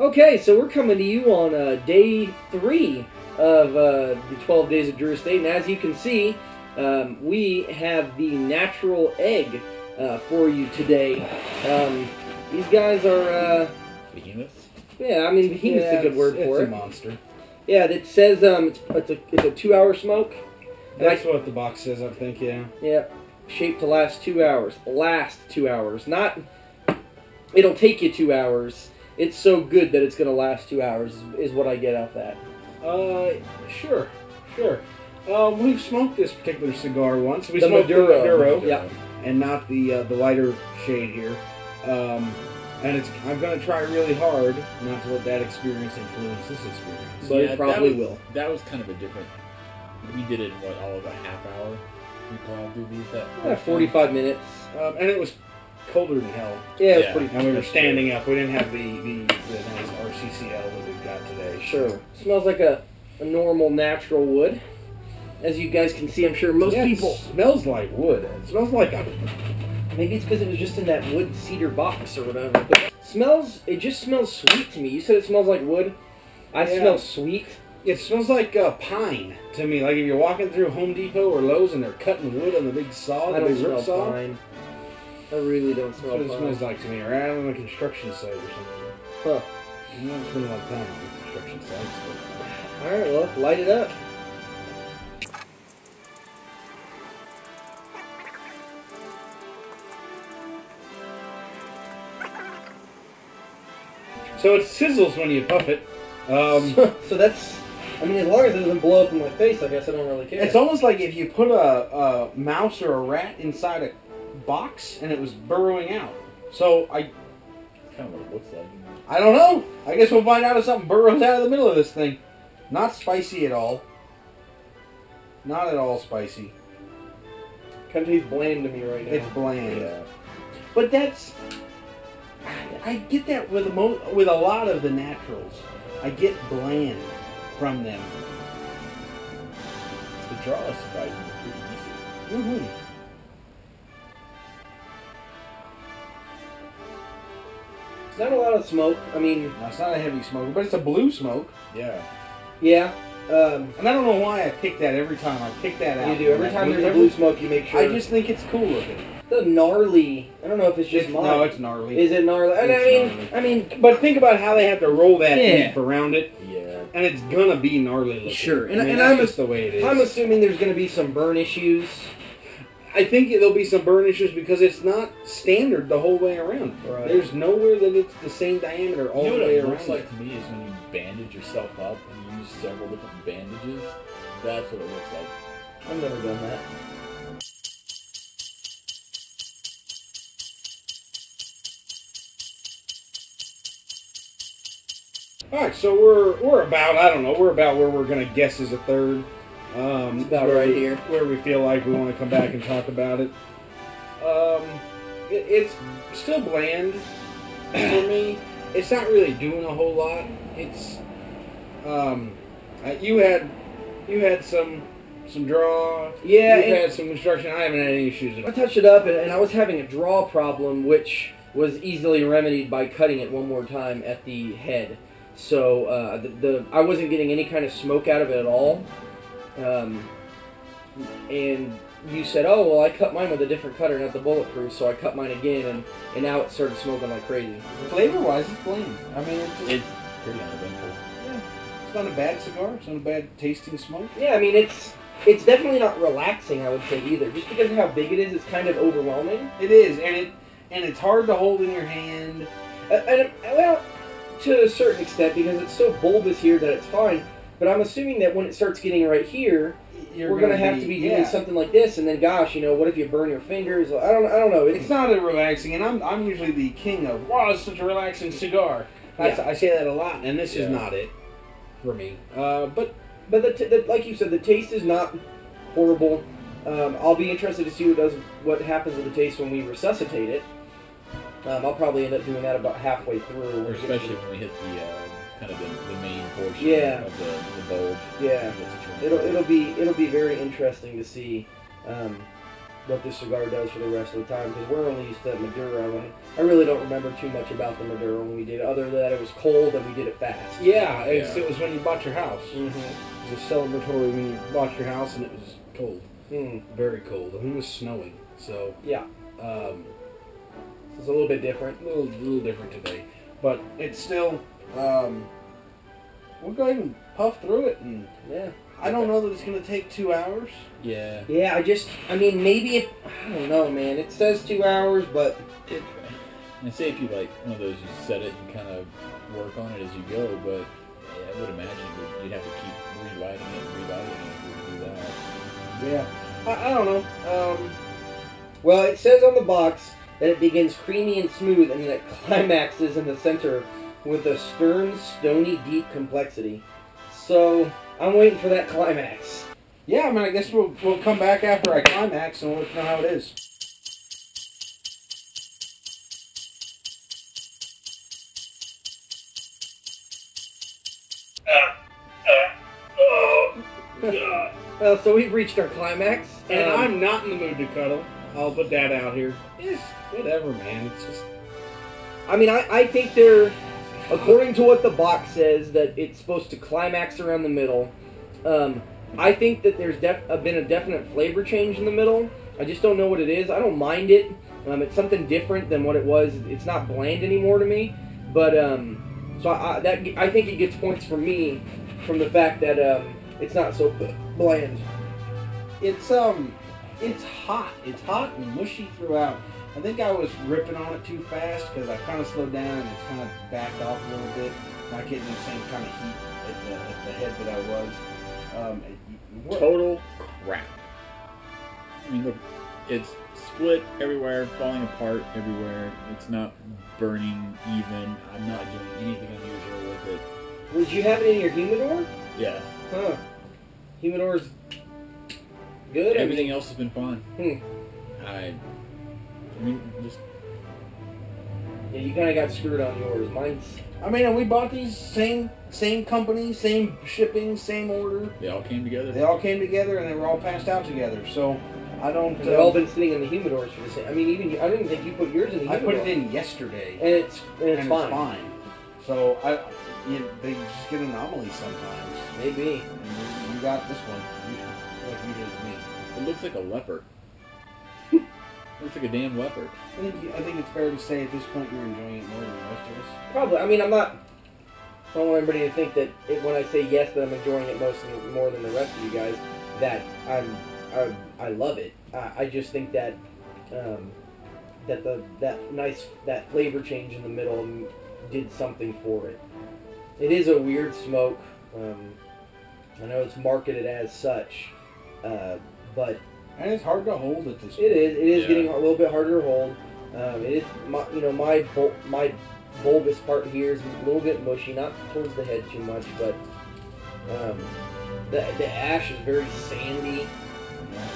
Okay, so we're coming to you on day 3 of the 12 Days of Drew Estate, and as you can see, we have the natural egg for you today. These guys are... Behemoths? Yeah, I mean, behemoth's a good word for it. It's a monster. Yeah, it says it's a 2-hour smoke. That's what the box says, I think, yeah. Yeah, shaped to last 2 hours. Last 2 hours. Not... It'll take you 2 hours. It's so good that it's going to last 2 hours, is what I get out of that. Sure. We've smoked this particular cigar once. We The smoked Maduro. the Maduro, Yeah. and not the lighter shade here. And I'm going to try really hard not to let that experience influence this experience. But it probably will. That was kind of a different... We did it in, what, all of a half hour? We plowed through these that 45 minutes. And it was colder than hell. Yeah, it was Yeah. pretty... And we were standing up. We didn't have the nice RCCL that we've got today. Sure. Smells like a normal natural wood. As you guys can see, I'm sure most people... It smells like wood. It smells like a... Maybe it's because it was just in that wood cedar box or whatever. But it just smells sweet to me. You said it smells like wood. I smell sweet. It smells like pine to me. Like if you're walking through Home Depot or Lowe's and they're cutting wood on the big saw, I the don't big rip smell saw. pine. I really don't That's smell what it pine. smells like to me. Or out on a construction site or something. Huh. You know, it's been a long time on construction sites. Alright, well, light it up. So it sizzles when you puff it. So that's... I mean, as long as it doesn't blow up in my face, I guess I don't really care. It's almost like if you put a mouse or a rat inside a box and it was burrowing out. So kind of what it looks like. I don't know. I guess we'll find out if something burrows out of the middle of this thing. Not spicy at all. Not at all spicy. Kind of tastes bland to me right now. It's bland. Yeah. But that's... I get that with a lot of the naturals. I get bland from them. The draw is surprisingly pretty easy. Mm-hmm. It's not a lot of smoke. I mean... Now, it's not a heavy smoke, but it's a blue smoke. Yeah. Yeah. And I don't know why I pick that every time. I pick that out. You do. Every time there's a blue smoke, you make sure... I just think it's cool looking. The gnarly... I don't know if it's just mine. No, it's gnarly. Is it gnarly? It's I mean... But think about how they have to roll that Yeah. leaf around it, Yeah. and it's gonna be gnarly looking. Sure. And And that's I'm just the way it is. I'm assuming there's going to be some burn issues. I think there'll be some burn issues because it's not standard the whole way around. Right. There's nowhere that it's the same diameter all You know the what way it around. looks like to me is when you bandage yourself up and you use several different bandages. That's what it looks like. I've never done that. All right, so we're about where we're gonna guess is a third. It's about where right we- here. where we feel like we want to come back and talk about it. It's still bland for me. It's not really doing a whole lot. It's you had some draw. Yeah, you and- had some construction. I haven't had any issues at I all. touched it up, and I was having a draw problem, which was easily remedied by cutting it one more time at the head. So I wasn't getting any kind of smoke out of it at all. And you said, oh, well, I cut mine with a different cutter, not the bulletproof, so I cut mine again, and now it started smoking like crazy. Flavor-wise, it's bland. I mean, It's pretty uneventful. it's not a bad cigar. It's not a bad tasting smoke. Yeah, I mean, it's definitely not relaxing, I would say, either. Just because of how big it is, it's kind of overwhelming. It is, and it's hard to hold in your hand. Well, to a certain extent, because it's so bulbous here that it's fine, but I'm assuming that when it starts getting right here, we're going to have to be doing something like this, and then, gosh, what if you burn your fingers? I don't know. It's not a relaxing, and I'm usually the king of, wow, it's such a relaxing cigar. I say that a lot, and this is not it for me. But like you said, the taste is not horrible. I'll be interested to see what happens with the taste when we resuscitate it. I'll probably end up doing that about halfway through. Or especially when we hit the kind of the main portion of the bulb. Yeah. It'll be very interesting to see what this cigar does for the rest of the time, because we're only used to that Maduro, and I really don't remember too much about the Maduro when we did it, other than that it was cold and we did it fast. Yeah, it was when you bought your house. Mm-hmm. It was a celebratory when you bought your house, and it was cold. Very cold. I mean, it was snowing, so... Yeah. It's a little bit different. A little different today. But it's still... we'll go ahead and puff through it, and... Yeah. I don't know that it's going to take 2 hours. Yeah. Yeah, I mean, maybe it... I don't know, man. It says 2 hours, but... And say if you like one of those, you set it and kind of work on it as you go, but yeah, I would imagine you'd have to keep relighting it and relighting it to do that. Yeah. I don't know. Well, it says on the box that it begins creamy and smooth and that it climaxes in the center with a stern, stony, deep complexity. So, I'm waiting for that climax. Yeah, I mean, I guess we'll come back after I climax and we'll let you know how it is. So we've reached our climax. And I'm not in the mood to cuddle. I'll put that out here. It's whatever, man. It's just... I mean, I think they're... According to what the box says, that it's supposed to climax around the middle. I think that there's been a definite flavor change in the middle. I just don't know what it is. I don't mind it. It's something different than what it was. It's not bland anymore to me. But, so I think it gets points for me from the fact that it's not so bland. It's hot. It's hot and mushy throughout. I think I was ripping on it too fast because I kind of slowed down and it's kind of backed off a little bit. Not getting the same kind of heat at the head that I was. Total crap. I mean, look, it's split everywhere, falling apart everywhere. It's not burning even. I'm not doing anything unusual with it. Would you have it in your humidor? Yeah. Huh. Humidor's good? Everything else has been fine. I mean, just... Yeah, you kind of got screwed on yours. Mine's... I mean, and we bought these same company, same shipping, same order. They all came together. They all came together and they were all passed out together. So I don't... They've all been sitting in the humidors for the same... I mean, I don't even think you put yours in the humidor. I put it in yesterday. And it's fine. So they just get anomalies sometimes. Maybe. And you got this one. You did me. It looks like a leopard. Looks like a damn leopard. I think it's fair to say at this point you're enjoying it more than the rest of us. Probably. I mean, I don't want everybody to think that when I say yes that I'm enjoying it more than the rest of you guys, that I love it. I just think that that flavor change in the middle did something for it. It is a weird smoke. I know it's marketed as such, but and it's hard to hold at this point. It is getting a little bit harder to hold. It is my bulbous part here is a little bit mushy, not towards the head too much, but the ash is very sandy.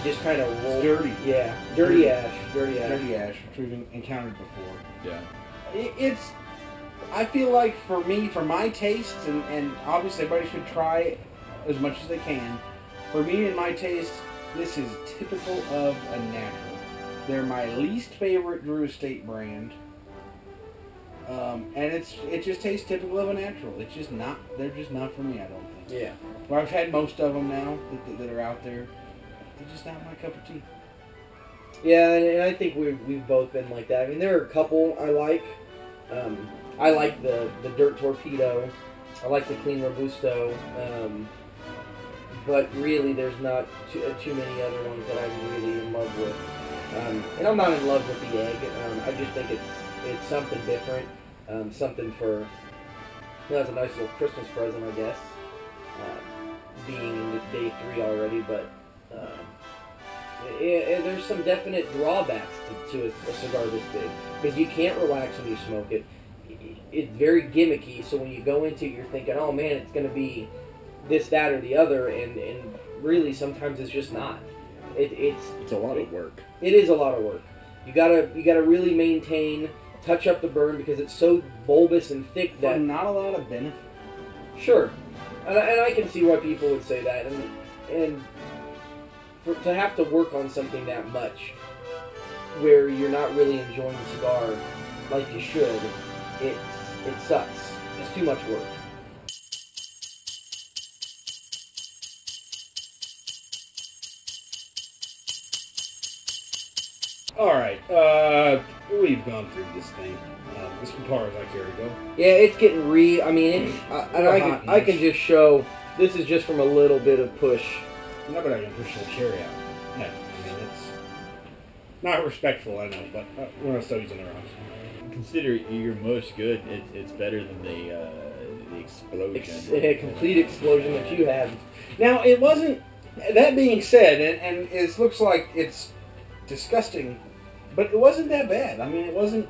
Just kind of dirty. Yeah, dirty ash, which we've encountered before. Yeah. I feel like for my tastes, and obviously everybody should try as much as they can. For me and my taste, this is typical of a natural. They're my least favorite Drew Estate brand. And it just tastes typical of a natural. They're just not for me, I don't think. Yeah. Well, I've had most of them now that are out there. They're just not my cup of tea. Yeah, and I think we've both been like that. I mean, there are a couple I like. I like the Dirt Torpedo. I like the Clean Robusto. But really, there's not too many other ones that I'm really in love with. And I'm not in love with the egg. I just think it's something different. Something for... it's a nice little Christmas present, I guess. Being in day 3 already, but... there's some definite drawbacks to a cigar this big. Because you can't relax when you smoke it. It's very gimmicky, so when you go into it, you're thinking, oh man, it's going to be this, that, or the other, and really sometimes it's just not. It's a lot of work. It is a lot of work. You gotta really maintain, touch up the burn because it's so bulbous and thick that not a lot of benefit. Sure, and I can see why people would say that, and to have to work on something that much, where you're not really enjoying the cigar like you should, it sucks. It's too much work. All right, we've gone through this thing as far as I care to go. Yeah, it's getting I mean, I can just show. This is just from a little bit of push. No, but I can push the cherry out. Yeah, I mean, it's not respectful, I know, but we're not still using it around. Consider your mush good. It's better than the explosion. A complete explosion that you had. Now, it wasn't, that being said, and it looks like it's disgusting, but it wasn't that bad. I mean, it wasn't,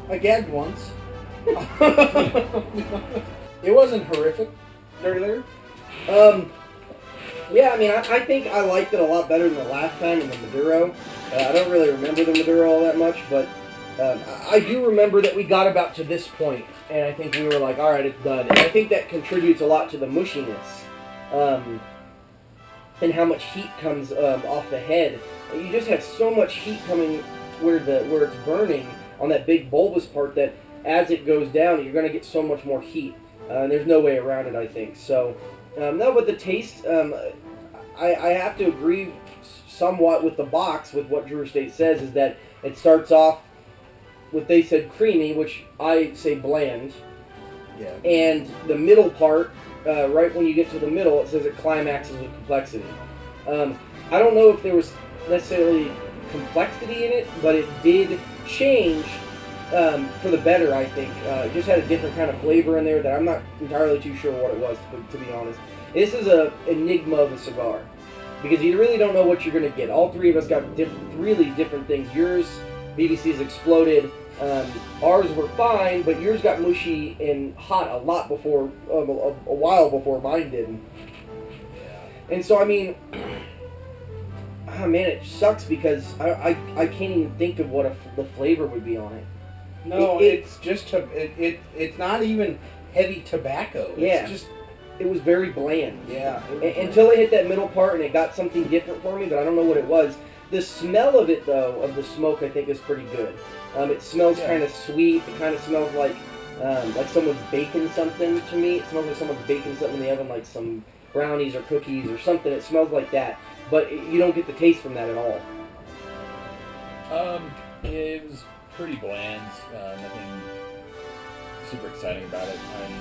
I gagged once. It wasn't horrific. Dirty Larry? Yeah, I mean, I think I liked it a lot better than the last time in the Maduro. I don't really remember the Maduro all that much, but I do remember that we got about to this point, and I think we were like, all right, it's done. And I think that contributes a lot to the mushiness, and how much heat comes off the head. You just have so much heat coming where it's burning on that big bulbous part that as it goes down, you're going to get so much more heat. And there's no way around it, I think. So, no, but the taste, I have to agree somewhat with the box, with what Drew Estate says, is that it starts off what they said creamy, which I say bland. Yeah. And the middle part, right when you get to the middle, it says it climaxes with complexity. I don't know if there was necessarily complexity in it, but it did change for the better, I think. It just had a different kind of flavor in there that I'm not entirely too sure what it was, to be honest. This is an enigma of a cigar, because you really don't know what you're going to get. All three of us got really different things. Yours, BBC's exploded. Ours were fine, but yours got mushy and hot a lot before, a while before mine did. And so, I mean, oh man, it sucks because I can't even think of what the flavor would be on it. No, it's just it's not even heavy tobacco. Yeah, it's just, it was very bland. Yeah, until it hit that middle part and it got something different for me, but I don't know what it was. The smell of it, though, of the smoke, I think is pretty good. It smells kind of sweet. It kind of smells like someone's baking something to me. It smells like someone's baking something in the oven, like some brownies or cookies or something. It smells like that, but you don't get the taste from that at all. It was pretty bland. Nothing super exciting about it. I'm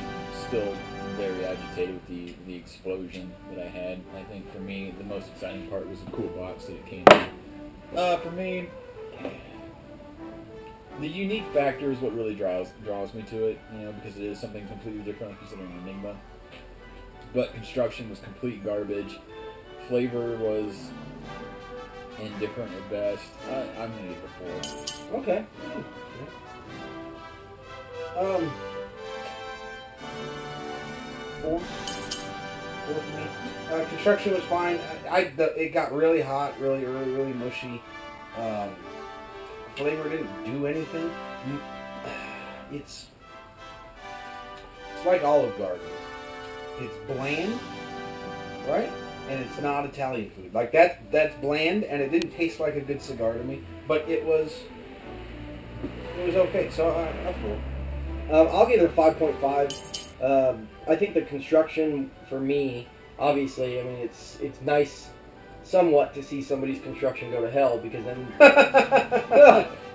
still very agitated with the explosion that I had. I think for me, the most exciting part was the cool box that it came in. For me, the unique factor is what really draws me to it, because it is something completely different, considering an enigma. But construction was complete garbage. Flavor was indifferent at best. I'm gonna give it a 4. Okay. Four for me. Construction was fine. It got really hot, really early, really mushy. Flavor didn't do anything. It's like Olive Garden. It's bland, right? And it's not Italian food. Like that's bland, and it didn't taste like a good cigar to me. But it was okay. So I'm cool. I'll give it a 5.5. I think the construction, for me, obviously, I mean, it's nice somewhat to see somebody's construction go to hell, because then,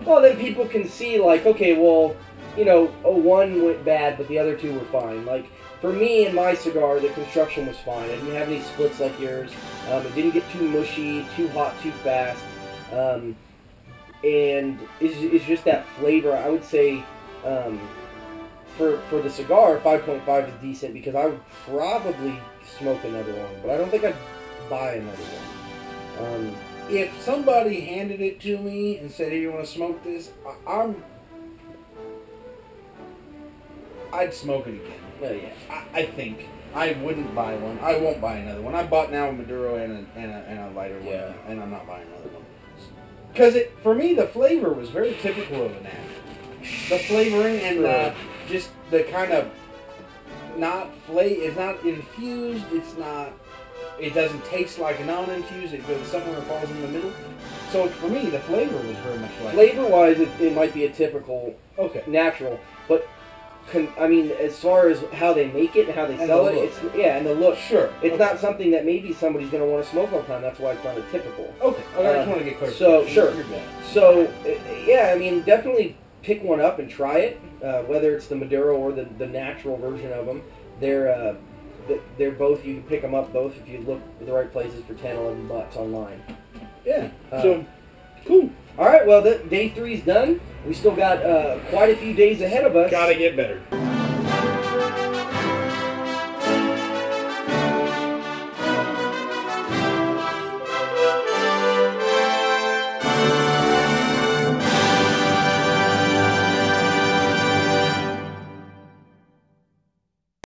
well, then people can see, like, okay, well, one went bad, but the other two were fine. Like, for me and my cigar, the construction was fine. I didn't have any splits like yours. It didn't get too mushy, too hot, too fast. And it's just that flavor. I would say, for the cigar, 5.5 is decent, because I would probably smoke another one, but I don't think I'd buy another one. If somebody handed it to me and said, "Hey, you want to smoke this?" I'd smoke it again. Yeah. I think I wouldn't buy one. I won't buy another one. I bought now a Maduro and a lighter one, and I'm not buying another one. Because for me, the flavor was very typical of an apple. The flavoring and just the kind of it's not infused. It's not it doesn't taste like a non-infused. It goes somewhere and falls in the middle. So for me, the flavor was very much like Flavor-wise, it might be a typical okay. natural, but I mean, as far as how they make it and how they And sell the it, look. it's and the look. Sure. It's not something that maybe somebody's going to want to smoke all the time. That's why it's not a typical. Okay. I just want to get clarification. So sure. You're good. So yeah, I mean, definitely pick one up and try it. Whether it's the Maduro or the natural version of them, they're both. You can pick them up both if you look at the right places for $10-11 online. Yeah. So cool. All right. Well, day 3's done. We still got quite a few days ahead of us. Gotta get better.